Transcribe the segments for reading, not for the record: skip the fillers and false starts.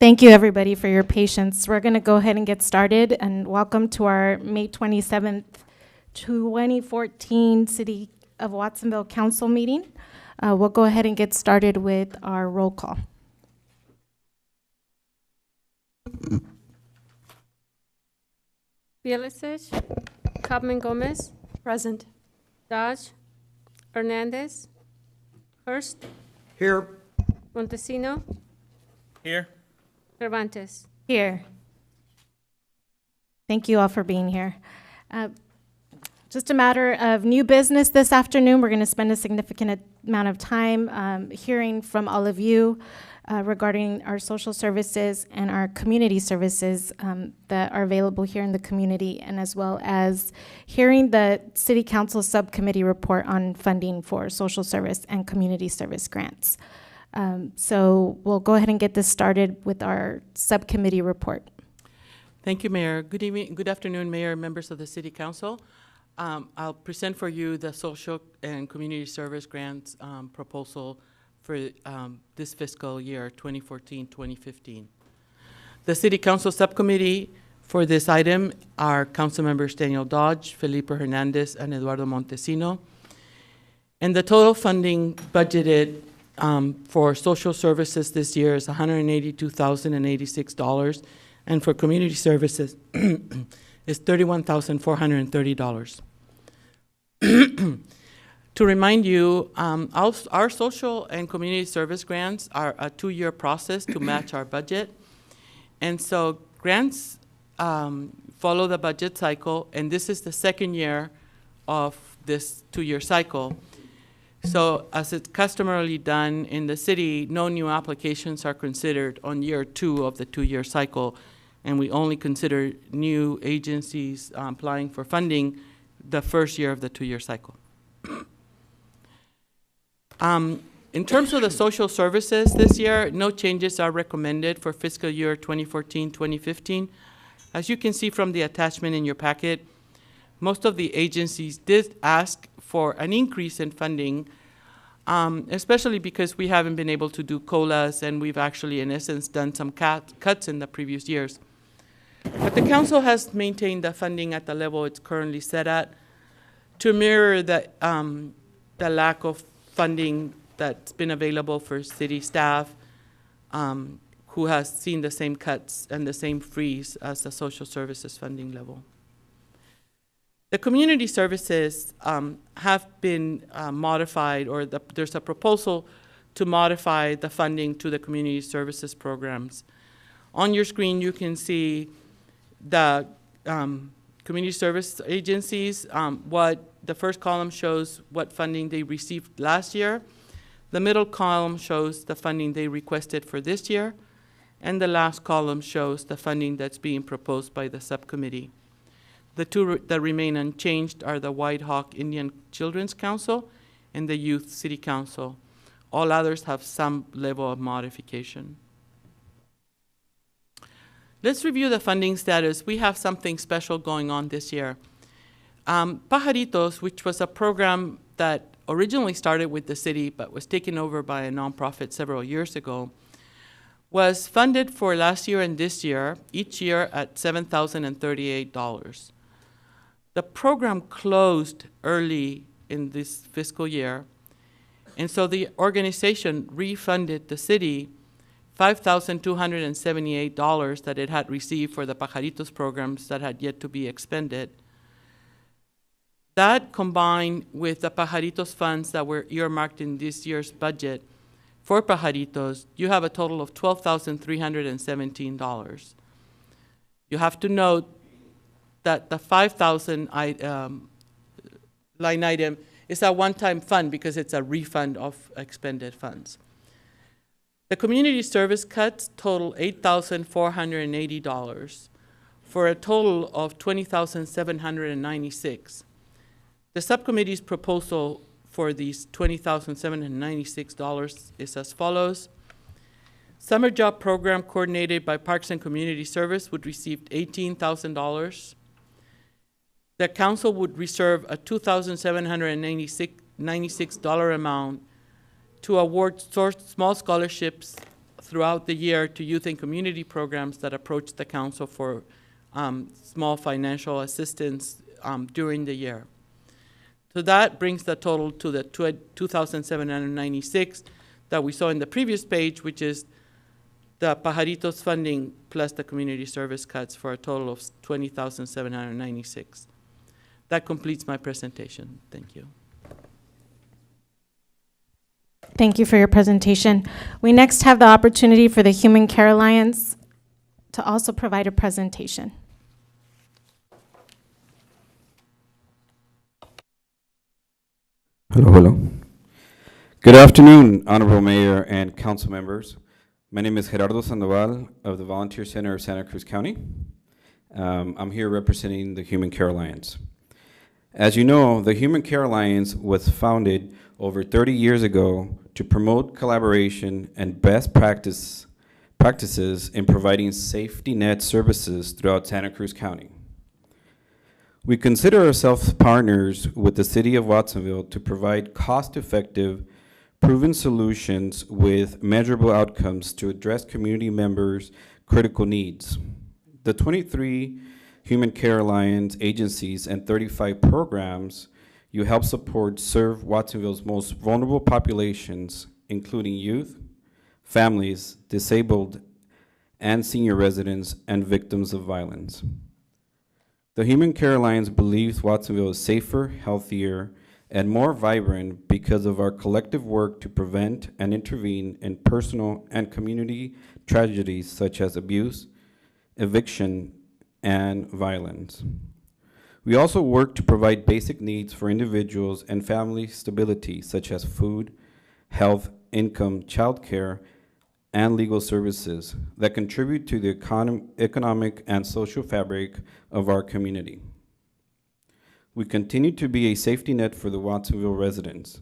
Thank you, everybody, for your patience. We're going to go ahead and get started, and welcome to our May 27th, 2014 City of Watsonville Council meeting. We'll go ahead and get started with our roll call. Bielicic, Copman Gomez, Present. Dodge, Hernandez, Hurst, Here. Montesino, Here. Cervantes. Here. Thank you all for being here. Just a matter of new business this afternoon. We're going to spend a significant amount of time hearing from all of you regarding our social services and our community services that are available here in the community, and as well as hearing the City Council Subcommittee report on funding for social service and community service grants. So we'll go ahead and get this started with our subcommittee report. Thank you, Mayor. Good evening, good afternoon, Mayor, members of the City Council. I'll present for you the social and community service grants proposal for this fiscal year, 2014-2015. The City Council Subcommittee for this item are Council members Daniel Dodge, Felipe Hernandez, and Eduardo Montesino. And the total funding budgeted for social services this year is $182,086, and for community services is $31,430. To remind you, our social and community service grants are a 2-year process to match our budget. And so grants follow the budget cycle, and this is the second year of this 2-year cycle. So as it's customarily done in the city, no new applications are considered on year 2 of the 2-year cycle, and we only consider new agencies applying for funding the first year of the 2-year cycle. In terms of the social services this year, no changes are recommended for fiscal year 2014-2015. As you can see from the attachment in your packet, most of the agencies did ask for an increase in funding, especially because we haven't been able to do COLAs, and we've actually, in essence, done some cuts in the previous years. But the council has maintained the funding at the level it's currently set at to mirror the lack of funding that's been available for city staff who has seen the same cuts and the same freeze as the social services funding level. The community services have been modified, or there's a proposal to modify the funding to the community services programs. On your screen, you can see the community service agencies. What the first column shows what funding they received last year. The middle column shows the funding they requested for this year. And the last column shows the funding that's being proposed by the subcommittee. The two that remain unchanged are the White Hawk Indian Children's Council and the Youth City Council. All others have some level of modification. Let's review the funding status. We have something special going on this year. Pajaritos, which was a program that originally started with the city but was taken over by a nonprofit several years ago, was funded for last year and this year, each year at $7,038. The program closed early in this fiscal year, and so the organization refunded the city $5,278 that it had received for the Pajaritos programs that had yet to be expended. That combined with the Pajaritos funds that were earmarked in this year's budget for Pajaritos, you have a total of $12,317. You have to note that the $5,000 line item is a one-time fund because it's a refund of expended funds. The community service cuts total $8,480 for a total of $20,796. The subcommittee's proposal for these $20,796 is as follows. Summer job program coordinated by Parks and Community Service would receive $18,000. The council would reserve a $2,796 amount to award small scholarships throughout the year to youth and community programs that approach the council for small financial assistance during the year. So that brings the total to the 2,796 that we saw in the previous page, which is the Pajaritos funding plus the community service cuts for a total of 20,796. That completes my presentation. Thank you. Thank you for your presentation. We next have the opportunity for the Human Care Alliance to also provide a presentation. Hello. Good afternoon, Honorable Mayor and council members. My name is Gerardo Sandoval of the Volunteer Center of Santa Cruz County. I'm here representing the Human Care Alliance. As you know, the Human Care Alliance was founded over 30 years ago to promote collaboration and best practices in providing safety net services throughout Santa Cruz County. We consider ourselves partners with the City of Watsonville to provide cost-effective, proven solutions with measurable outcomes to address community members' critical needs. The 23 Human Care Alliance agencies and 35 programs you help support serve Watsonville's most vulnerable populations, including youth, families, disabled, and senior residents, and victims of violence. The Human Care Alliance believes Watsonville is safer, healthier, and more vibrant because of our collective work to prevent and intervene in personal and community tragedies such as abuse, eviction, and violence. We also work to provide basic needs for individuals and family stability such as food, health, income, childcare, and legal services that contribute to the economic and social fabric of our community. We continue to be a safety net for the Watsonville residents.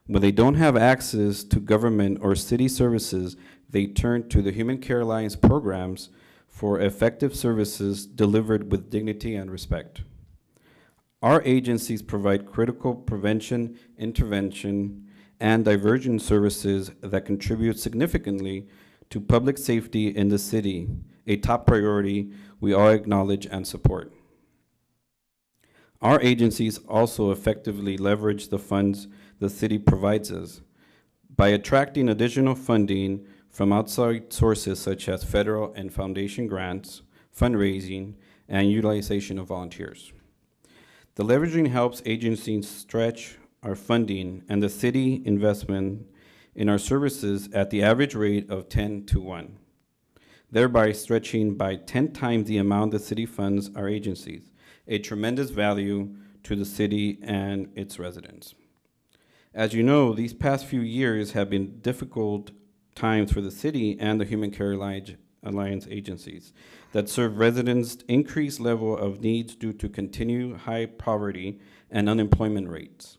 When they don't have access to government or city services, they turn to the Human Care Alliance programs for effective services delivered with dignity and respect. Our agencies provide critical prevention, intervention, and diversion services that contribute significantly to public safety in the city, a top priority we all acknowledge and support. Our agencies also effectively leverage the funds the city provides us by attracting additional funding from outside sources such as federal and foundation grants, fundraising, and utilization of volunteers. The leveraging helps agencies stretch our funding and the city investment in our services at the average rate of 10-to-1, thereby stretching by 10 times the amount the city funds our agencies, a tremendous value to the city and its residents. As you know, these past few years have been difficult times for the city and the Human Care Alliance agencies that serve residents' increased level of needs due to continued high poverty and unemployment rates.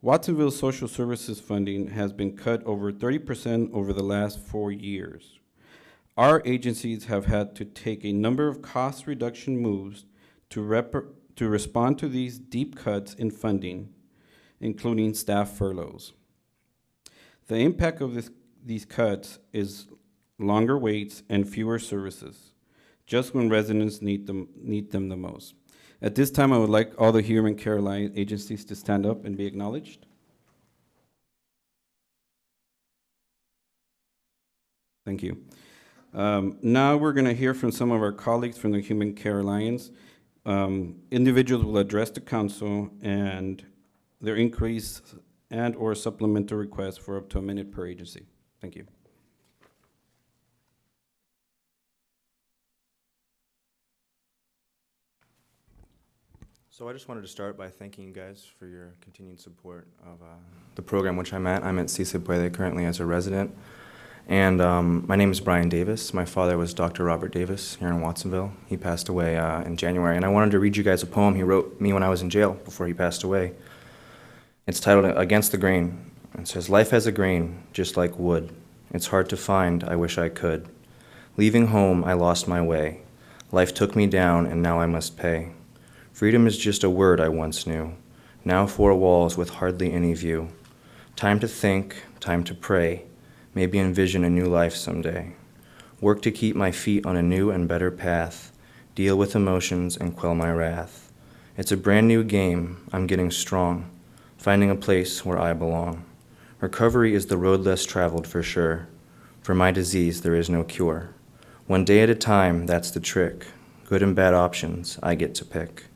Watsonville's social services funding has been cut over 30% over the last 4 years. Our agencies have had to take a number of cost reduction moves to respond to these deep cuts in funding, including staff furloughs. The impact of these cuts is longer waits and fewer services, just when residents need them the most. At this time, I would like all the Human Care Alliance agencies to stand up and be acknowledged. Thank you. Now we're going to hear from some of our colleagues from the Human Care Alliance. Individuals will address the council and their increase and or supplemental requests for up to a minute per agency. Thank you. So I just wanted to start by thanking you guys for your continued support of the program which I'm at. I'm at CISA Puede currently as a resident. And my name is Brian Davis. My father was Dr. Robert Davis here in Watsonville. He passed away in January. And I wanted to read you guys a poem he wrote me when I was in jail before he passed away. It's titled Against the Grain. It says, life has a grain, just like wood. It's hard to find, I wish I could. Leaving home, I lost my way. Life took me down, and now I must pay. Freedom is just a word I once knew. Now 4 walls with hardly any view. Time to think, time to pray. maybe envision a new life someday. Work to keep my feet on a new and better path, deal with emotions and quell my wrath. It's a brand new game, I'm getting strong, finding a place where I belong. Recovery is the road less traveled for sure. For my disease, there is no cure. One day at a time, that's the trick. Good and bad options, I get to pick.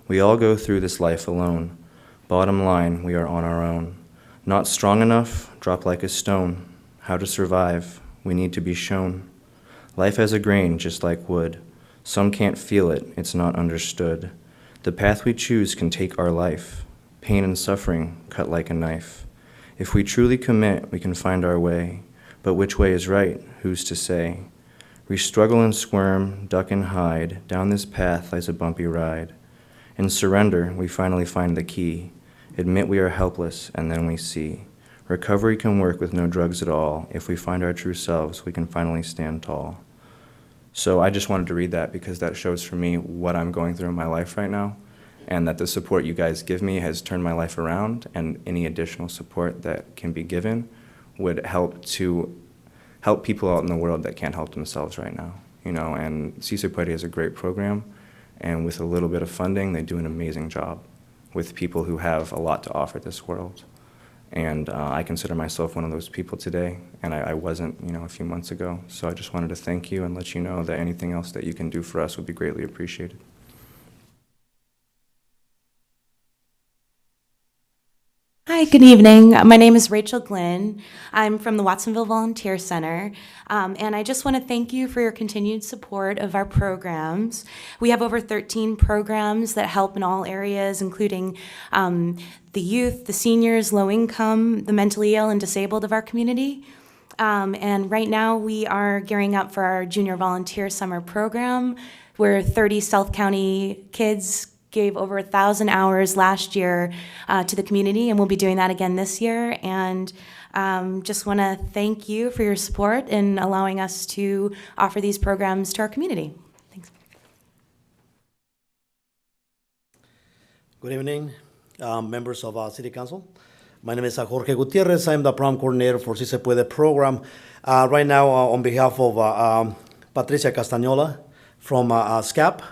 We all go through this life alone. Bottom line, we are on our own. Not strong enough, drop like a stone. How to survive, we need to be shown. Life has a grain, just like wood. Some can't feel it, it's not understood. The path we choose can take our life. Pain and suffering cut like a knife. If we truly commit, we can find our way. But which way is right, who's to say? We struggle and squirm, duck and hide. Down this path lies a bumpy ride. In surrender, we finally find the key. Admit we are helpless, and then we see. Recovery can work with no drugs at all. If we find our true selves, we can finally stand tall. So I just wanted to read that because that shows for me what I'm going through in my life right now, and that the support you guys give me has turned my life around, and any additional support that can be given would help people out in the world that can't help themselves right now. And Si Se Puede is a great program, and with a little bit of funding, they do an amazing job with people who have a lot to offer this world. And I consider myself one of those people today, and I wasn't, a few months ago. So I just wanted to thank you and let you know that anything else that you can do for us would be greatly appreciated. Hi, good evening. My name is Rachel Glynn. I'm from the Watsonville Volunteer Center, and I just want to thank you for your continued support of our programs. We have over 13 programs that help in all areas, including the youth, the seniors, low income, the mentally ill and disabled of our community. And right now we are gearing up for our Junior Volunteer Summer Program, where 30 South County kids gave over 1,000 hours last year to the community, and we'll be doing that again this year. And just want to thank you for your support in allowing us to offer these programs to our community. Thanks. Good evening, members of City Council. My name is Jorge Gutierrez. I'm the program coordinator for Si Se Puede program. Right now, on behalf of Patricia Castagnola from SCAP,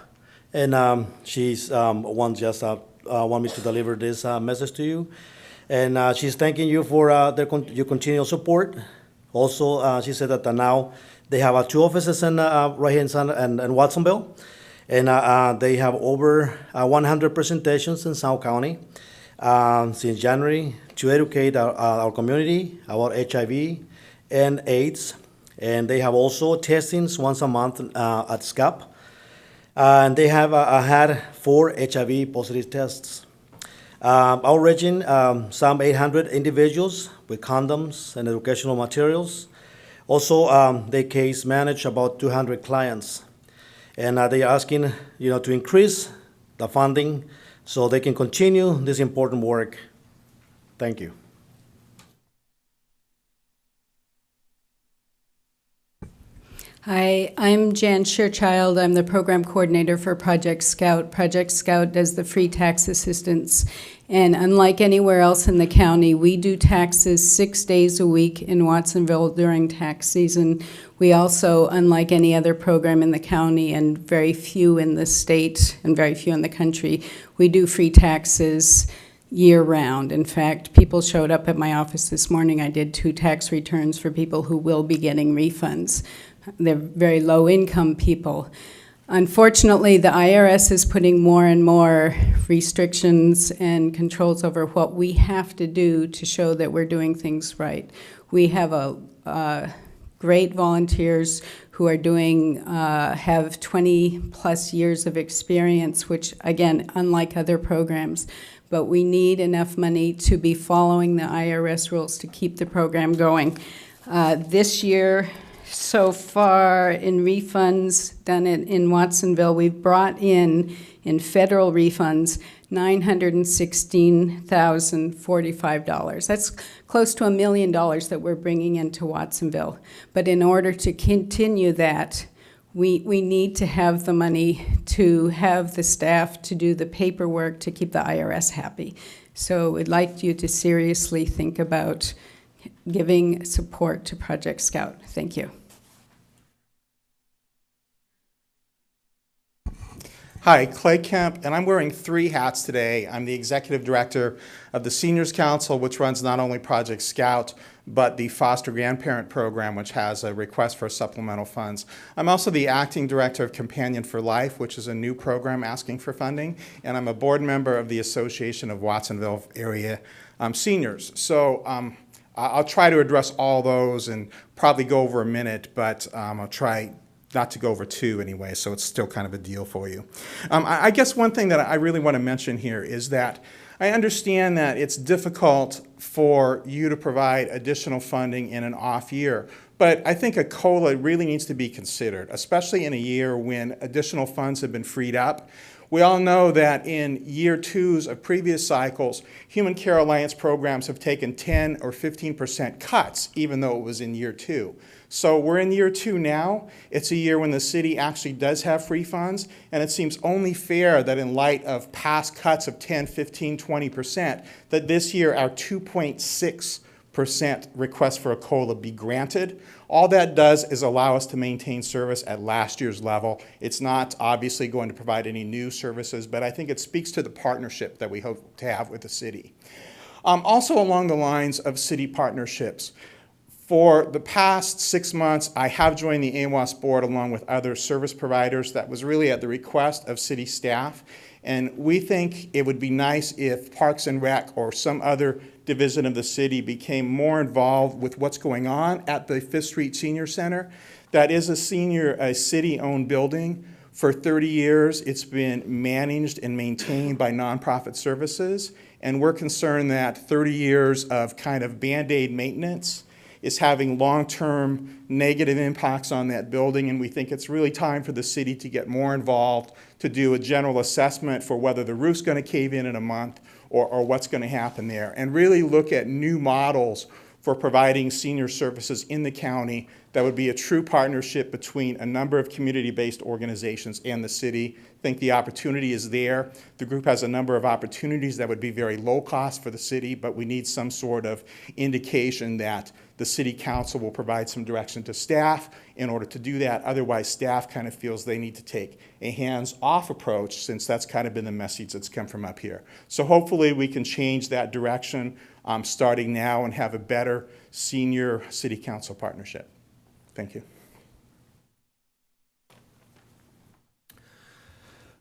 and she's want me to deliver this message to you. And she's thanking you for your continual support. Also, she said that now they have 2 offices in right here in and Watsonville, and they have over 100 presentations in South County since January to educate our community about HIV and AIDS. And they have also testings once a month at SCAP. And they have had 4 HIV positive tests. Our region, some 800 individuals with condoms and educational materials. Also, they case manage about 200 clients. And they are asking, to increase the funding so they can continue this important work. Thank you. Hi, I'm Jan Shearchild. I'm the program coordinator for Project Scout. Project Scout does the free tax assistance. And unlike anywhere else in the county, we do taxes 6 days a week in Watsonville during tax season. We also, unlike any other program in the county and very few in the state and very few in the country, we do free taxes year-round. In fact, people showed up at my office this morning. I did 2 tax returns for people who will be getting refunds. They're very low-income people. Unfortunately, the IRS is putting more and more restrictions and controls over what we have to do to show that we're doing things right. We have great volunteers who are have 20-plus years of experience, which, again, unlike other programs. But we need enough money to be following the IRS rules to keep the program going. This year, so far in refunds done in Watsonville, we've brought in federal refunds, $916,045. That's close to $1 million that we're bringing into Watsonville. But in order to continue that, we need to have the money to have the staff to do the paperwork to keep the IRS happy. So we'd like you to seriously think about giving support to Project Scout. Thank you. Hi, Clay Kemp, and I'm wearing 3 hats today. I'm the Executive Director of the Seniors Council, which runs not only Project Scout, but the Foster Grandparent Program, which has a request for supplemental funds. I'm also the Acting Director of Companion for Life, which is a new program asking for funding, and I'm a board member of the Association of Watsonville Area Seniors. So I'll try to address all those and probably go over a minute, but I'll try not to go over 2 anyway, so it's still kind of a deal for you. I guess one thing that I really want to mention here is that I understand that it's difficult for you to provide additional funding in an off year, but I think a COLA really needs to be considered, especially in a year when additional funds have been freed up. We all know that in year 2s of previous cycles, Human Care Alliance programs have taken 10 or 15% cuts, even though it was in year 2. So we're in year 2 now. It's a year when the city actually does have free funds, and it seems only fair that in light of past cuts of 10, 15, 20%, that this year our 2.6% request for a COLA be granted. All that does is allow us to maintain service at last year's level. It's not obviously going to provide any new services, but I think it speaks to the partnership that we hope to have with the city. Also along the lines of city partnerships, for the past 6 months, I have joined the AWAS board along with other service providers. That was really at the request of city staff. And we think it would be nice if Parks and Rec or some other division of the city became more involved with what's going on at the 5th Street Senior Center. That is a city-owned building. For 30 years, it's been managed and maintained by nonprofit services. And we're concerned that 30 years of kind of Band-Aid maintenance is having long-term negative impacts on that building, and we think it's really time for the city to get more involved, to do a general assessment for whether the roof's going to cave in a month or what's going to happen there, and really look at new models for providing senior services in the county that would be a true partnership between a number of community-based organizations and the city. I think the opportunity is there. The group has a number of opportunities that would be very low cost for the city, but we need some sort of indication that the city council will provide some direction to staff in order to do that. Otherwise, staff kind of feels they need to take a hands-off approach, since that's kind of been the message that's come from up here. So hopefully we can change that direction starting now and have a better senior city council partnership. Thank you.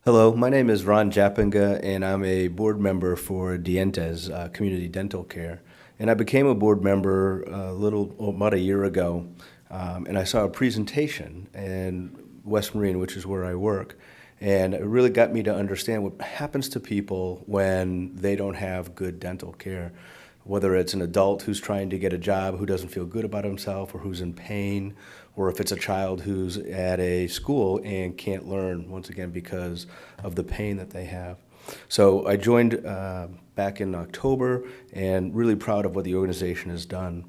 Hello, my name is Ron Japinga, and I'm a board member for Dientes Community Dental Care. And I became a board member about a year ago, and I saw a presentation in West Marine, which is where I work, and it really got me to understand what happens to people when they don't have good dental care, whether it's an adult who's trying to get a job who doesn't feel good about himself or who's in pain, or if it's a child who's at a school and can't learn, once again, because of the pain that they have. So I joined back in October, and really proud of what the organization has done.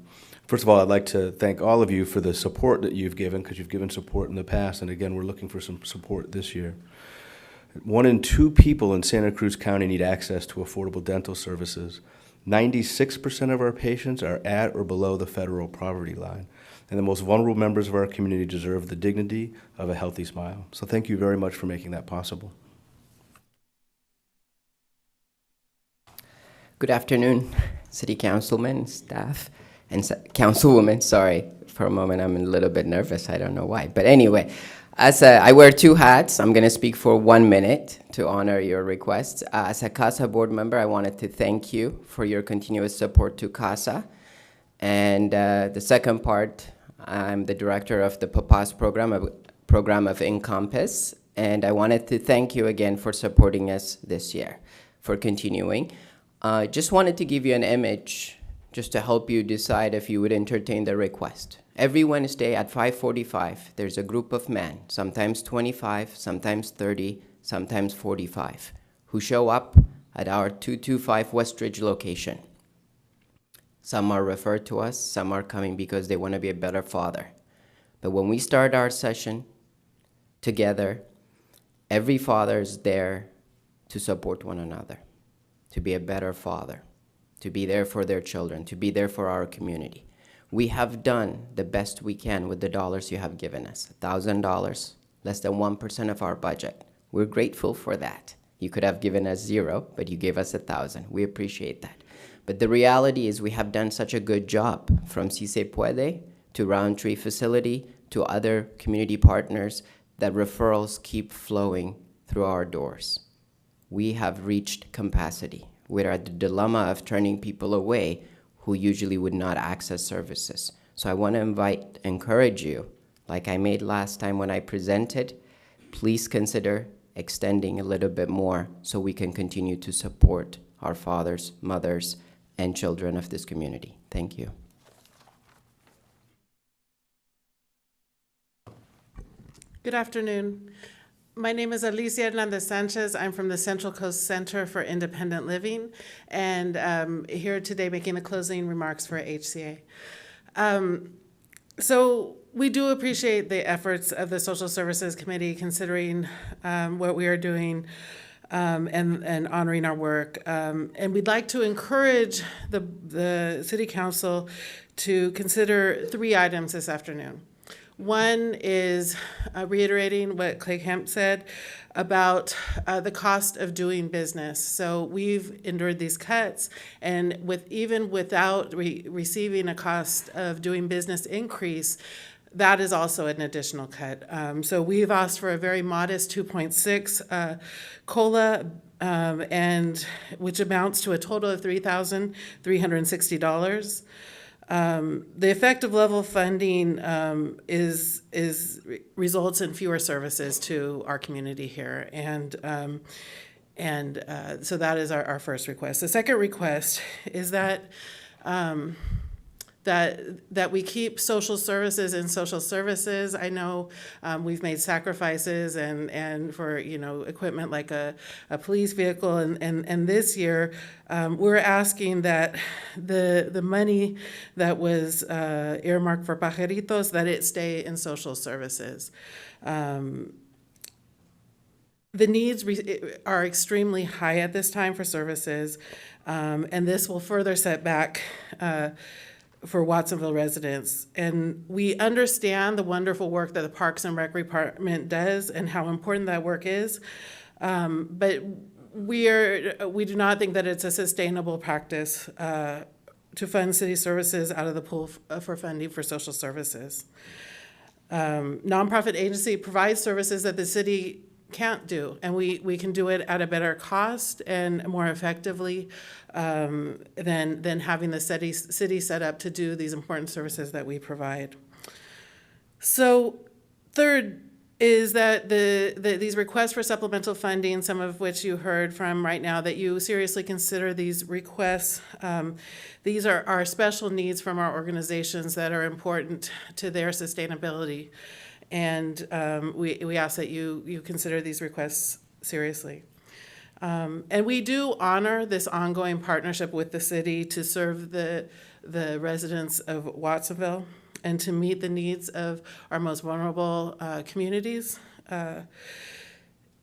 First of all, I'd like to thank all of you for the support that you've given, because you've given support in the past, and again, we're looking for some support this year. 1 in 2 people in Santa Cruz County need access to affordable dental services. 96% of our patients are at or below the federal poverty line, and the most vulnerable members of our community deserve the dignity of a healthy smile. So thank you very much for making that possible. Good afternoon, City Councilmen, staff, and Councilwoman. Sorry, for a moment I'm a little bit nervous. I don't know why. But anyway, I wear 2 hats. I'm going to speak for 1 minute to honor your requests. As a CASA board member, I wanted to thank you for your continuous support to CASA. And the second part, I'm the director of the PAPAS program of Encompass. And I wanted to thank you again for supporting us this year, for continuing. Just wanted to give you an image just to help you decide if you would entertain the request. Every Wednesday at 5:45, there's a group of men, sometimes 25, sometimes 30, sometimes 45, who show up at our 225 Westridge location. Some are referred to us, some are coming because they want to be a better father. But when we start our session together, every father is there to support one another, to be a better father, to be there for their children, to be there for our community. We have done the best we can with the dollars you have given us. $1,000, less than 1% of our budget. We're grateful for that. You could have given us 0, but you gave us 1,000. We appreciate that. But the reality is we have done such a good job, from Si Se Puede to Roundtree Facility to other community partners, that referrals keep flowing through our doors. We have reached capacity. We're at the dilemma of turning people away who usually would not access services. So I want to encourage you, like I made last time when I presented, please consider extending a little bit more so we can continue to support our fathers, mothers, and children of this community. Thank you. Good afternoon. My name is Alicia Hernandez Sanchez. I'm from the Central Coast Center for Independent Living, and here today making the closing remarks for HCA. So we do appreciate the efforts of the Social Services Committee, considering what we are doing and honoring our work. And we'd like to encourage the City Council to consider 3 items this afternoon. One is reiterating what Clay Kemp said about the cost of doing business. So we've endured these cuts, and even without receiving a cost of doing business increase, that is also an additional cut. So we've asked for a very modest 2.6 COLA, and which amounts to a total of $3,360. The effective level funding results in fewer services to our community here, and so that is our first request. The second request is that that we keep social services in social services. I know we've made sacrifices and for equipment like a police vehicle, and this year we're asking that the money that was earmarked for Pajaritos, that it stay in social services. The needs are extremely high at this time for services, and this will further set back for Watsonville residents. And we understand the wonderful work that the Parks and Rec Department does and how important that work is, but we do not think that it's a sustainable practice to fund city services out of the pool for funding for social services. Nonprofit agency provides services that the city can't do, and we can do it at a better cost and more effectively than having the city set up to do these important services that we provide. So third is that these requests for supplemental funding, some of which you heard from right now, that you seriously consider these requests. These are our special needs from our organizations that are important to their sustainability. And we ask that you consider these requests seriously. And we do honor this ongoing partnership with the city to serve the residents of Watsonville and to meet the needs of our most vulnerable communities.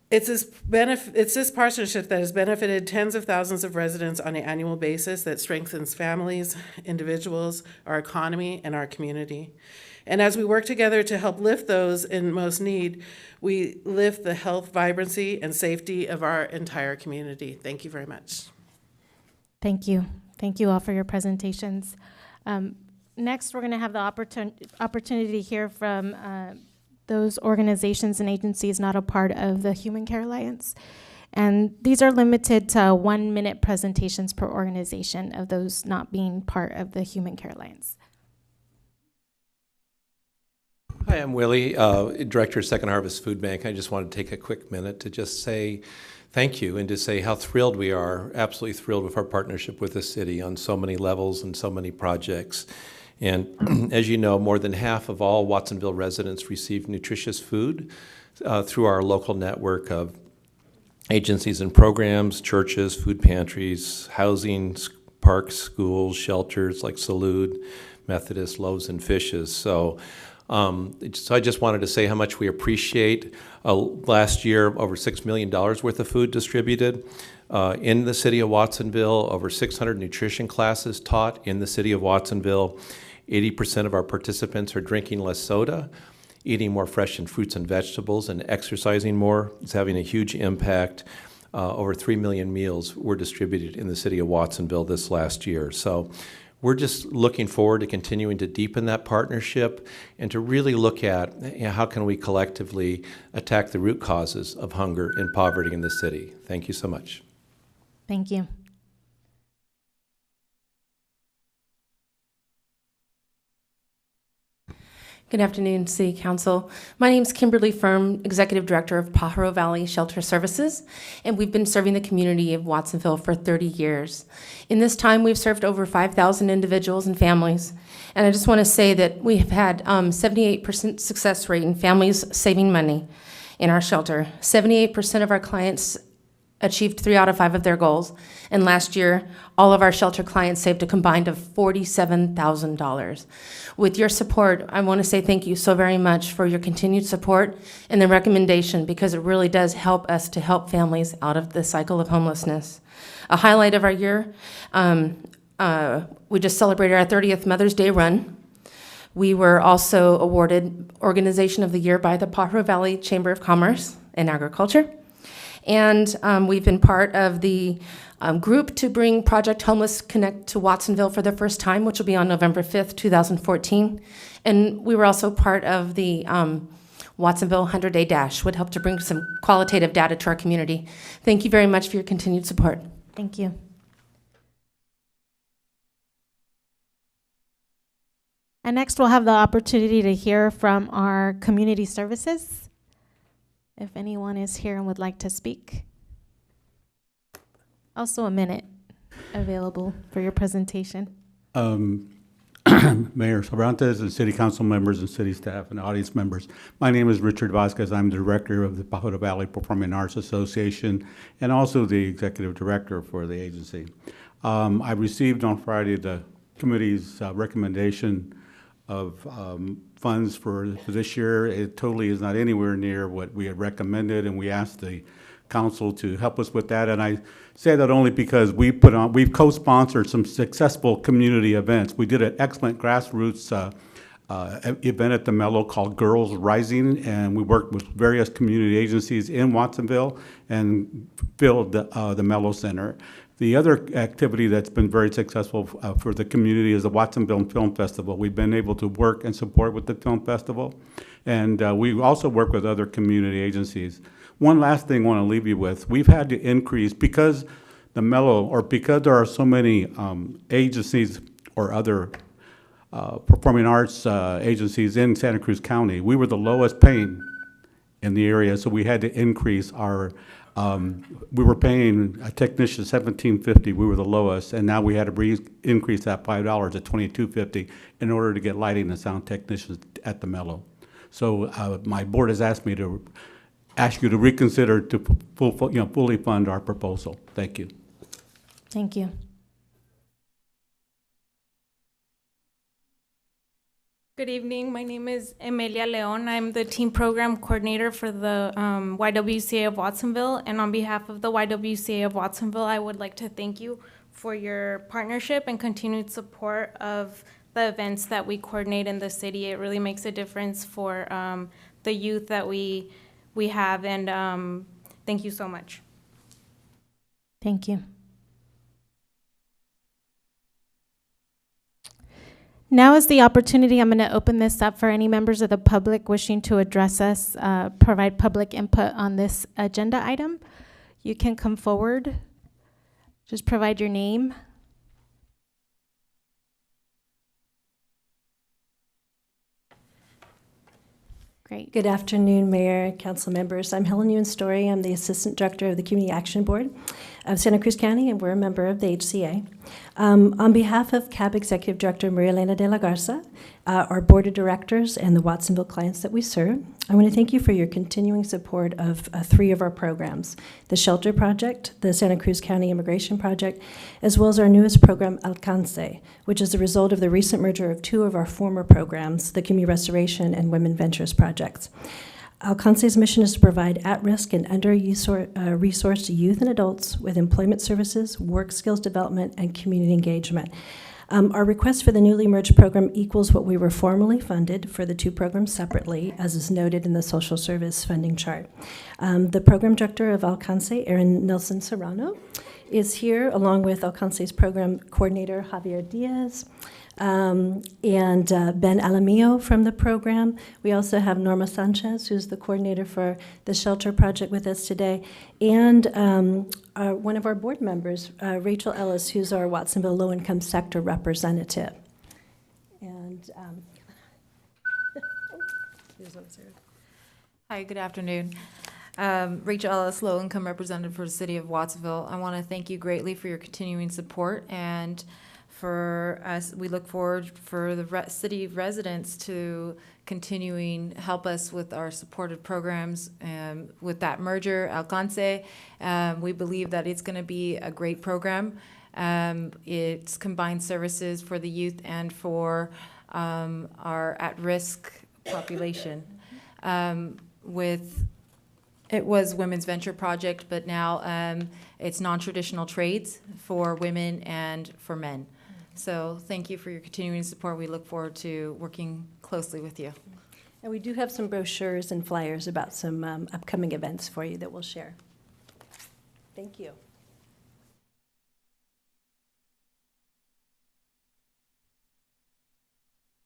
It's this partnership that has benefited tens of thousands of residents on an annual basis that strengthens families, individuals, our economy, and our community. And as we work together to help lift those in most need, we lift the health, vibrancy, and safety of our entire community. Thank you very much. Thank you. Thank you all for your presentations. Next, we're going to have the opportunity to hear from those organizations and agencies not a part of the Human Care Alliance. And these are limited to 1-minute presentations per organization of those not being part of the Human Care Alliance. Hi, I'm Willie, Director of Second Harvest Food Bank. I just want to take a quick minute to just say thank you and to say how thrilled we are, absolutely thrilled with our partnership with the city on so many levels and so many projects. And as you know, more than half of all Watsonville residents receive nutritious food through our local network of agencies and programs, churches, food pantries, housing, parks, schools, shelters like Salud, Methodist, Loaves and Fishes. So I just wanted to say how much we appreciate last year over $6 million worth of food distributed. In the city of Watsonville, over 600 nutrition classes taught in the city of Watsonville. 80% of our participants are drinking less soda, eating more fresh and fruits and vegetables, and exercising more. It's having a huge impact. Over 3 million meals were distributed in the city of Watsonville this last year. So we're just looking forward to continuing to deepen that partnership and to really look at how can we collectively attack the root causes of hunger and poverty in the city. Thank you so much. Thank you. Good afternoon, City Council. My name is Kimberly Firm, Executive Director of Pajaro Valley Shelter Services, and we've been serving the community of Watsonville for 30 years. In this time, we've served over 5,000 individuals and families, and I just want to say that we have had 78% success rate in families saving money in our shelter. 78% of our clients achieved 3 out of 5 of their goals, and last year, all of our shelter clients saved a combined of $47,000. With your support, I want to say thank you so very much for your continued support and the recommendation, because it really does help us to help families out of the cycle of homelessness. A highlight of our year, we just celebrated our 30th Mother's Day run. We were also awarded Organization of the Year by the Pajaro Valley Chamber of Commerce and Agriculture. And we've been part of the group to bring Project Homeless Connect to Watsonville for the first time, which will be on November 5th, 2014. And we were also part of the Watsonville 100-Day Dash, would help to bring some qualitative data to our community. Thank you very much for your continued support. Thank you. And next, we'll have the opportunity to hear from our community services. If anyone is here and would like to speak. Also a minute available for your presentation. Mayor Cervantes and city council members and city staff and audience members. My name is Richard Vasquez. I'm the director of the Pajaro Valley Performing Arts Association and also the executive director for the agency. I received on Friday the committee's recommendation of funds for this year. It totally is not anywhere near what we had recommended, and we asked the council to help us with that. And I say that only because we've co-sponsored some successful community events. We did an excellent grassroots event at the Mello called Girls Rising, and we worked with various community agencies in Watsonville and filled the Mello Center. The other activity that's been very successful for the community is the Watsonville Film Festival. We've been able to work and support with the film festival, and we also work with other community agencies. One last thing I want to leave you with, we've had to increase, because the Mello, or because there are so many agencies or other performing arts agencies in Santa Cruz County, we were the lowest paying in the area, so we had to increase our we were paying a technician $17.50. We were the lowest, and now we had to increase that $5 to $22.50 in order to get lighting and sound technicians at the Mello. So my board has asked me to ask you to reconsider to fully fund our proposal. Thank you. Thank you. Good evening. My name is Emilia Leon. I'm the team program coordinator for the YWCA of Watsonville. And on behalf of the YWCA of Watsonville, I would like to thank you for your partnership and continued support of the events that we coordinate in the city. It really makes a difference for the youth that we have. And thank you so much. Thank you. Now is the opportunity. I'm going to open this up for any members of the public wishing to address us, provide public input on this agenda item. You can come forward. Just provide your name. Great. Good afternoon, Mayor and council members. I'm Helen Ewan Story. I'm the Assistant Director of the Community Action Board of Santa Cruz County, and we're a member of the HCA. On behalf of CAB Executive Director Maria Elena de la Garza, our Board of Directors, and the Watsonville clients that we serve, I want to thank you for your continuing support of 3 of our programs, the Shelter Project, the Santa Cruz County Immigration Project, as well as our newest program, Alcance, which is the result of the recent merger of 2 of our former programs, the Community Restoration and Women Ventures projects. Alcance's mission is to provide at-risk and under-resourced youth and adults with employment services, work skills development, and community engagement. Our request for the newly merged program equals what we were formerly funded for the two programs separately, as is noted in the social service funding chart. The program director of Alcance, Erin Nelson Serrano, is here, along with Alcance's program coordinator, Javier Diaz, and Ben Alamillo from the program. We also have Norma Sanchez, who's the coordinator for the shelter project with us today, and one of our board members, Rachel Ellis, who's our Watsonville low-income sector representative. And hi, good afternoon. Rachel Ellis, low-income representative for the City of Watsonville. I want to thank you greatly for your continuing support, and for us, we look forward for the city residents to continuing help us with our supported programs. With that merger, Alcance, we believe that it's going to be a great program. It's combined services for the youth and for our at-risk population. It was Women's Venture Project, but now it's non-traditional trades for women and for men. So thank you for your continuing support. We look forward to working closely with you. And we do have some brochures and flyers about some upcoming events for you that we'll share. Thank you.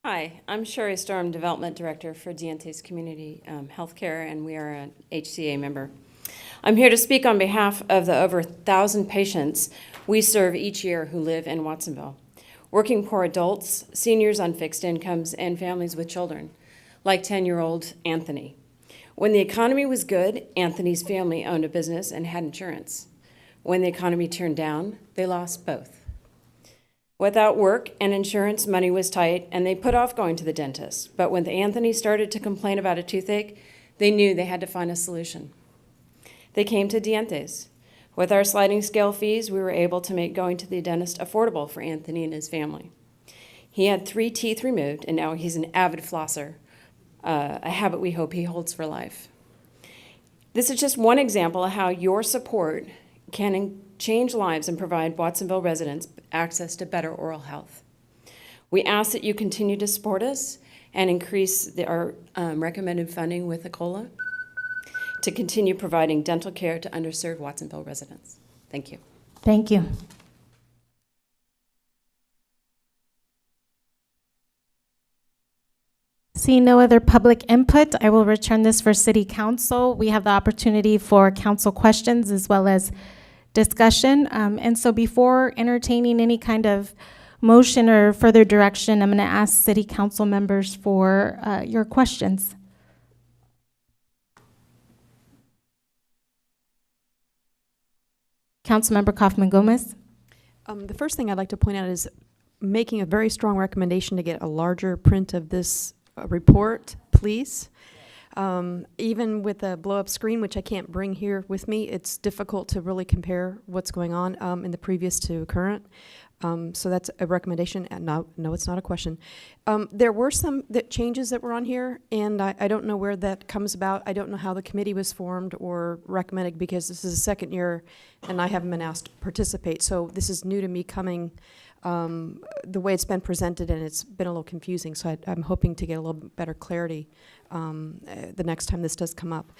Hi, I'm Sherry Storm, Development Director for Dientes Community Healthcare, and we are an HCA member. I'm here to speak on behalf of the over 1,000 patients we serve each year who live in Watsonville. Working poor adults, seniors on fixed incomes, and families with children, like 10-year-old Anthony. When the economy was good, Anthony's family owned a business and had insurance. When the economy turned down, they lost both. Without work and insurance, money was tight, and they put off going to the dentist. But when Anthony started to complain about a toothache, they knew they had to find a solution. They came to Dientes. With our sliding scale fees, we were able to make going to the dentist affordable for Anthony and his family. He had 3 teeth removed, and now he's an avid flosser, a habit we hope he holds for life. This is just one example of how your support can change lives and provide Watsonville residents access to better oral health. We ask that you continue to support us and increase our recommended funding with ACOLA to continue providing dental care to underserved Watsonville residents. Thank you. Thank you. Seeing no other public input, I will return this for City Council. We have the opportunity for council questions as well as discussion. And so before entertaining any kind of motion or further direction, I'm going to ask City Council members for your questions. Councilmember Kaufman Gomez. The first thing I'd like to point out is making a very strong recommendation to get a larger print of this report, please. Even with a blow-up screen, which I can't bring here with me, it's difficult to really compare what's going on in the previous to current. So that's a recommendation, and no, it's not a question. There were some changes that were on here, and I don't know where that comes about. I don't know how the committee was formed or recommended, because this is the second year, and I haven't been asked to participate. So this is new to me coming the way it's been presented, and it's been a little confusing. So I'm hoping to get a little better clarity the next time this does come up.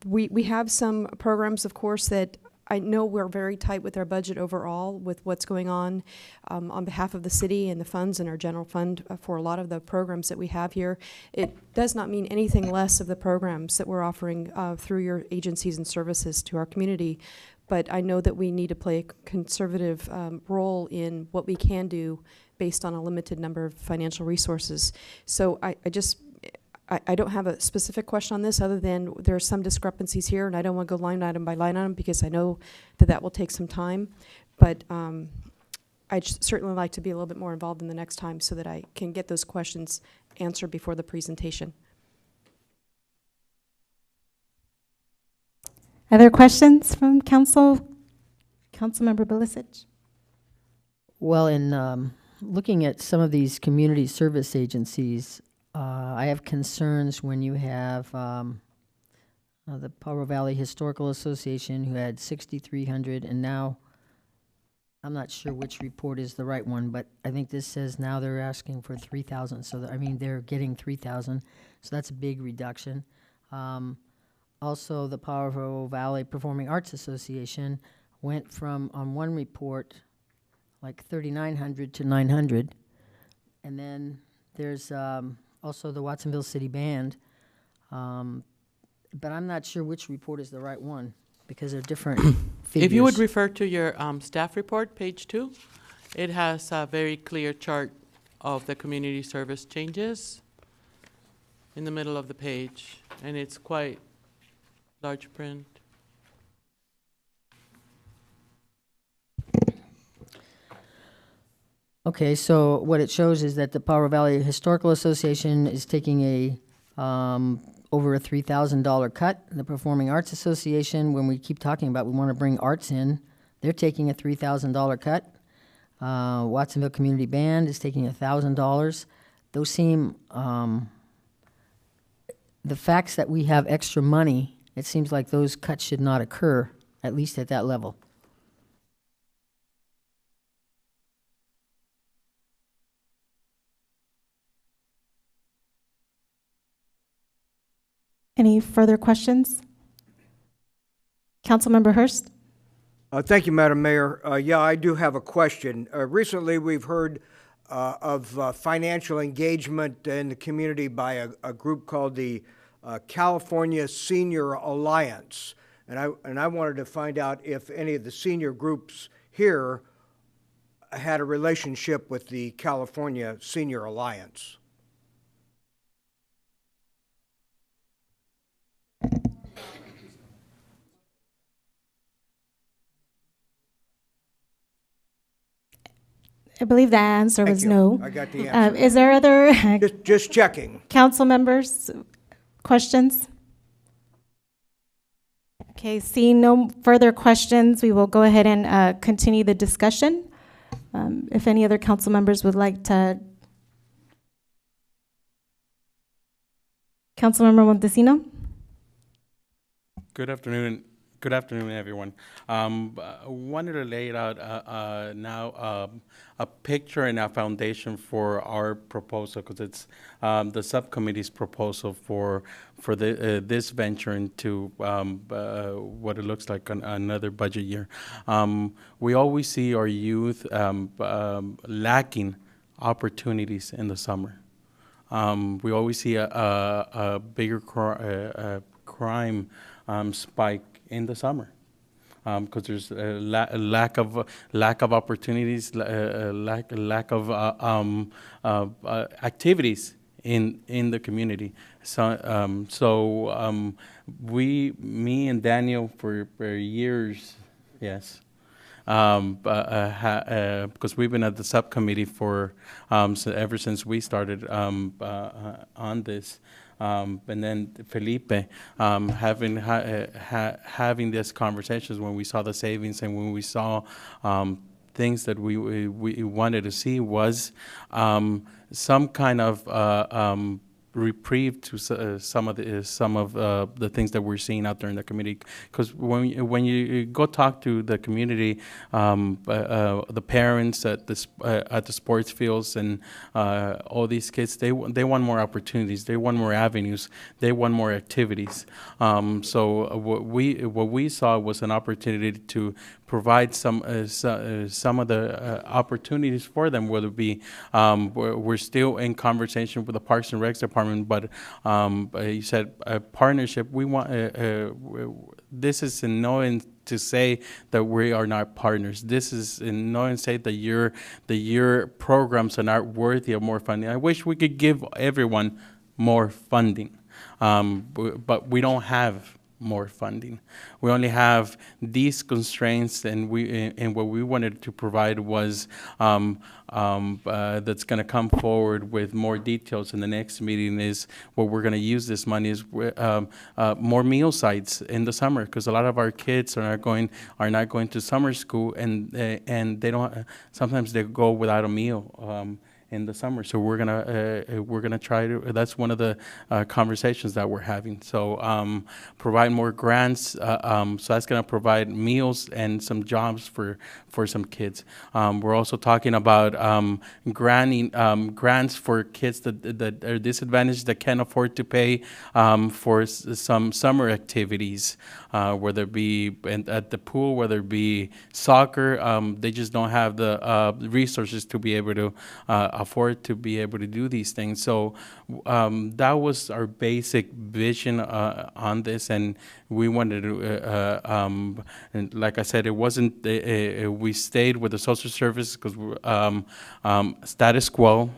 We have some programs, of course, that I know we're very tight with our budget overall with what's going on behalf of the city and the funds and our general fund for a lot of the programs that we have here. It does not mean anything less of the programs that we're offering through your agencies and services to our community. But I know that we need to play a conservative role in what we can do based on a limited number of financial resources. So I don't have a specific question on this other than there are some discrepancies here, and I don't want to go line item by line item because I know that will take some time. But I'd certainly like to be a little bit more involved in the next time so that I can get those questions answered before the presentation. Other questions from council? Councilmember Bilicic? Well, in looking at some of these community service agencies, I have concerns when you have the Pajaro Valley Historical Association, who had 6,300, and now I'm not sure which report is the right one, but I think this says now they're asking for 3,000. So I mean, they're getting 3,000, so that's a big reduction. Also, the Pajaro Valley Performing Arts Association went from, on one report, like 3,900 to 900. And then there's also the Watsonville City Band. But I'm not sure which report is the right one because they're different figures. If you would refer to your staff report, page 2, it has a very clear chart of the community service changes in the middle of the page, and it's quite large print. Okay, so what it shows is that the Pajaro Valley Historical Association is taking a over a $3,000 cut. The Performing Arts Association, when we keep talking about we want to bring arts in, they're taking a $3,000 cut. Watsonville Community Band is taking $1,000. Those seem, the facts that we have extra money, it seems like those cuts should not occur, at least at that level. Any further questions? Councilmember Hurst? Thank you, Madam Mayor. Yeah, I do have a question. Recently, we've heard of financial engagement in the community by a group called the California Senior Alliance. And I wanted to find out if any of the senior groups here had a relationship with the California Senior Alliance. I believe the answer was no. I got the answer. Is there other just checking. Council members questions? Okay, seeing no further questions, we will go ahead and continue the discussion. If any other council members would like to. Councilmember Montesino? Good afternoon. Good afternoon, everyone. I wanted to lay out now a picture and a foundation for our proposal, because it's the subcommittee's proposal for this venture into what it looks like another budget year. We always see our youth lacking opportunities in the summer. We always see a bigger crime spike in the summer, because there's a lack of opportunities, lack of activities in the community. So, me and Daniel for years, yes, because we've been at the subcommittee for ever since we started on this. And then Felipe, having these conversations when we saw the savings and when we saw things that we wanted to see was some kind of reprieve to some of the things that we're seeing out there in the community. Because when you go talk to the community, the parents at the sports fields and all these kids, they want more opportunities, they want more avenues, they want more activities. So what we saw was an opportunity to provide some of the opportunities for them, whether it be we're still in conversation with the Parks and Recs department, but you said a partnership. We want this is in knowing to say that we are not partners. This is in knowing to say that your programs are not worthy of more funding. I wish we could give everyone more funding, but we don't have more funding. We only have these constraints, and what we wanted to provide was that's going to come forward with more details in the next meeting. Is what we're going to use this money is more meal sites in the summer, because a lot of our kids are not going to summer school, and they don't. Sometimes they go without a meal. in the summer. So we're gonna try to. That's one of the conversations that we're having. So provide more grants. So that's gonna provide meals and some jobs for some kids. We're also talking about granting grants for kids that are disadvantaged that can't afford to pay for some summer activities, whether it be at the pool, whether it be soccer. They just don't have the resources to be able to afford to be able to do these things. So that was our basic vision on this, and we wanted to, and like I said, it wasn't, we stayed with the social services because status quo,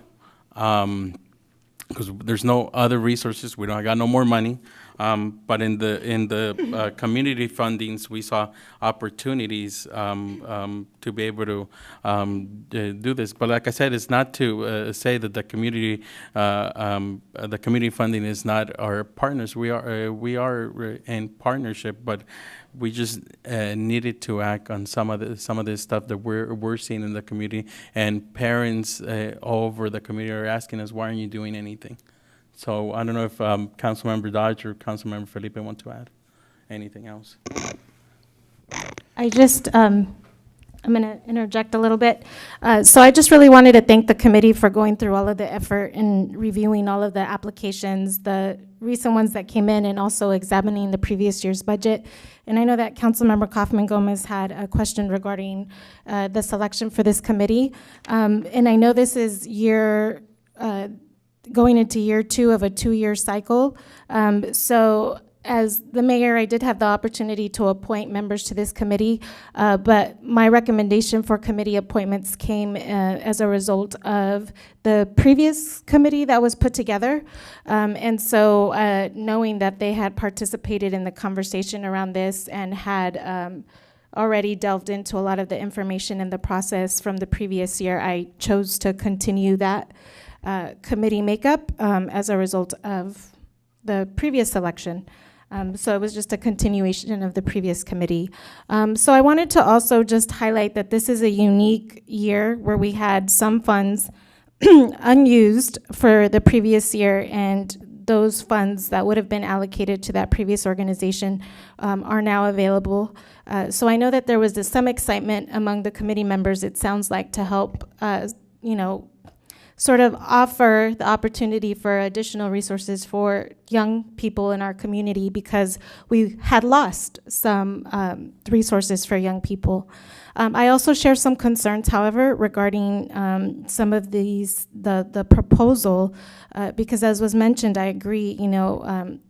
because there's no other resources. We don't got no more money. But in the community fundings, we saw opportunities to be able to do this. But like I said, it's not to say that the community funding is not our partners. We are in partnership, but we just needed to act on some of this stuff that we're seeing in the community, and parents all over the community are asking us, why aren't you doing anything? So I don't know if Councilmember Dodge or Councilmember Felipe want to add anything else. I just, I'm going to interject a little bit. So I just really wanted to thank the committee for going through all of the effort and reviewing all of the applications, the recent ones that came in, and also examining the previous year's budget. And I know that Councilmember Kaufman Gomez had a question regarding the selection for this committee. And I know this is going into year 2 of a 2-year cycle. So as the mayor, I did have the opportunity to appoint members to this committee, but my recommendation for committee appointments came as a result of the previous committee that was put together. And so knowing that they had participated in the conversation around this and had already delved into a lot of the information in the process from the previous year, I chose to continue that committee makeup as a result of the previous election. So it was just a continuation of the previous committee. So I wanted to also just highlight that this is a unique year where we had some funds unused for the previous year, and those funds that would have been allocated to that previous organization are now available. So I know that there was some excitement among the committee members, it sounds like, to help sort of offer the opportunity for additional resources for young people in our community, because we had lost some resources for young people. I also share some concerns, however, regarding some of the proposal, because as was mentioned, I agree,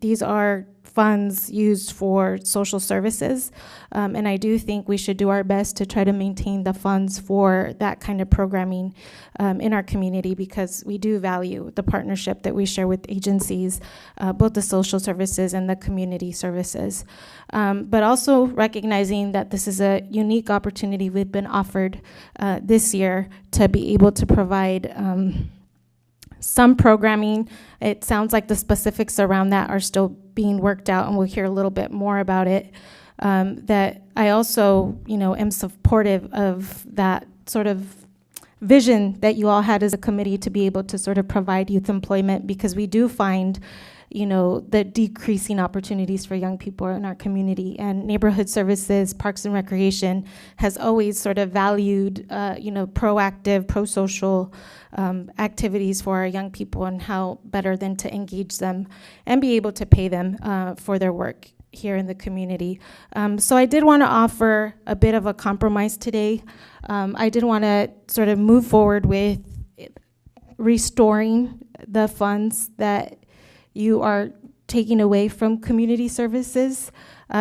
these are funds used for social services, and I do think we should do our best to try to maintain the funds for that kind of programming in our community, because we do value the partnership that we share with agencies, both the social services and the community services. But also recognizing that this is a unique opportunity we've been offered this year to be able to provide some programming. It sounds like the specifics around that are still being worked out, and we'll hear a little bit more about it. That I also, am supportive of that sort of vision that you all had as a committee to be able to sort of provide youth employment, because we do find the decreasing opportunities for young people in our community. And neighborhood services, parks and recreation has always sort of valued, proactive, pro-social activities for our young people, and how better than to engage them and be able to pay them for their work here in the community. So I did want to offer a bit of a compromise today. I did want to sort of move forward with restoring the funds that you are taking away from community services,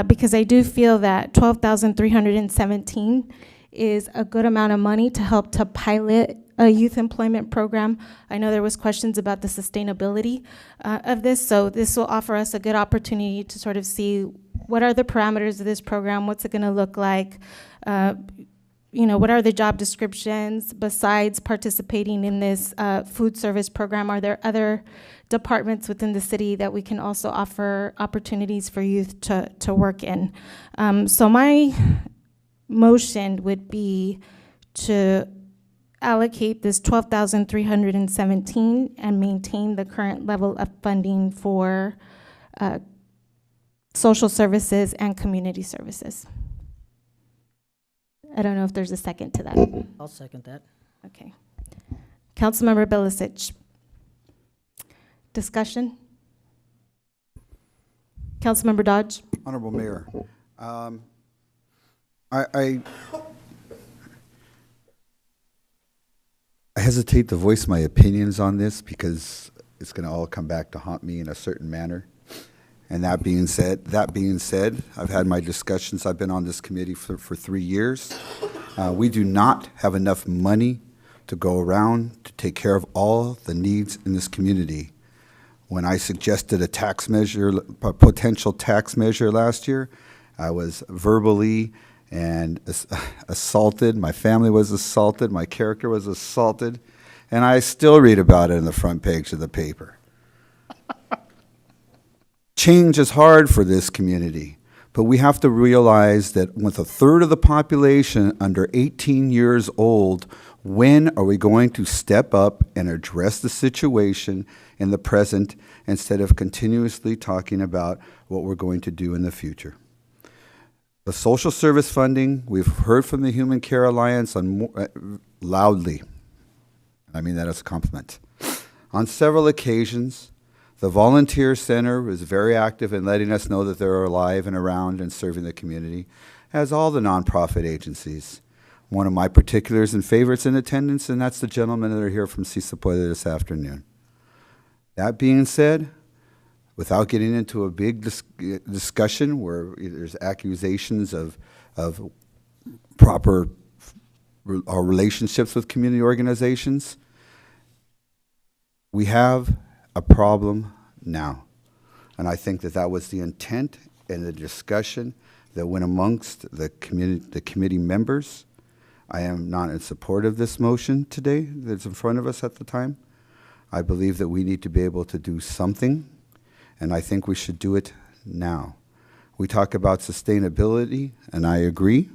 because I do feel that $12,317 is a good amount of money to help to pilot a youth employment program. I know there was questions about the sustainability of this, so this will offer us a good opportunity to sort of see what are the parameters of this program, what's it gonna look like, what are the job descriptions besides participating in this food service program? Are there other departments within the city that we can also offer opportunities for youth to work in? So my motion would be to allocate this 12,317 and maintain the current level of funding for social services and community services. I don't know if there's a second to that. I'll second that. Okay. Councilmember Bilicic. Discussion? Councilmember Dodge? Honorable Mayor, I hesitate to voice my opinions on this because it's going to all come back to haunt me in a certain manner. And that being said, I've had my discussions. I've been on this committee for 3 years. We do not have enough money to go around to take care of all the needs in this community. When I suggested a tax measure, a potential tax measure last year, I was verbally and assaulted. My family was assaulted. My character was assaulted. And I still read about it in the front page of the paper. Change is hard for this community, but we have to realize that with a third of the population under 18 years old, when are we going to step up and address the situation in the present instead of continuously talking about what we're going to do in the future? The social service funding, we've heard from the Human Care Alliance loudly, and I mean that as a compliment. On several occasions, the Volunteer Center is very active in letting us know that they're alive and around and serving the community, as all the nonprofit agencies. One of my particulars and favorites in attendance, and that's the gentlemen that are here from Si Se Puede this afternoon. That being said, without getting into a big discussion where there's accusations of proper our relationships with community organizations, we have a problem now. And I think that that was the intent and the discussion that went amongst the committee members. I am not in support of this motion today that's in front of us at the time. I believe that we need to be able to do something, and I think we should do it now. We talk about sustainability, and I agree,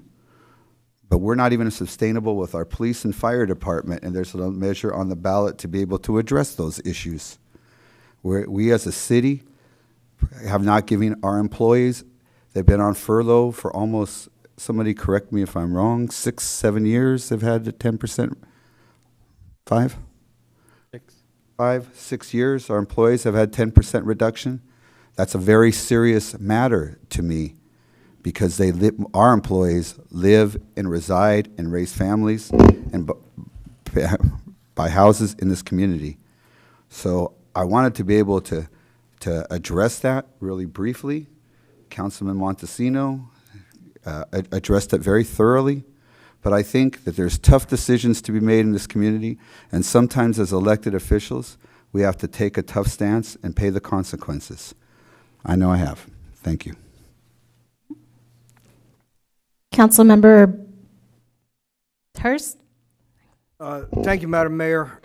but we're not even sustainable with our police and fire department, and there's a measure on the ballot to be able to address those issues. We as a city have not given our employees, they've been on furlough for almost, somebody correct me if I'm wrong, 6, 7 years they've had the 10%, 5? 5, 6 years, our employees have had 10% reduction. That's a very serious matter to me because our employees live and reside and raise families and buy houses in this community. So I wanted to be able to address that really briefly. Councilman Montesino addressed it very thoroughly. But I think that there's tough decisions to be made in this community, and sometimes as elected officials, we have to take a tough stance and pay the consequences. I know I have. Thank you. Councilmember Hurst? Thank you, Madam Mayor.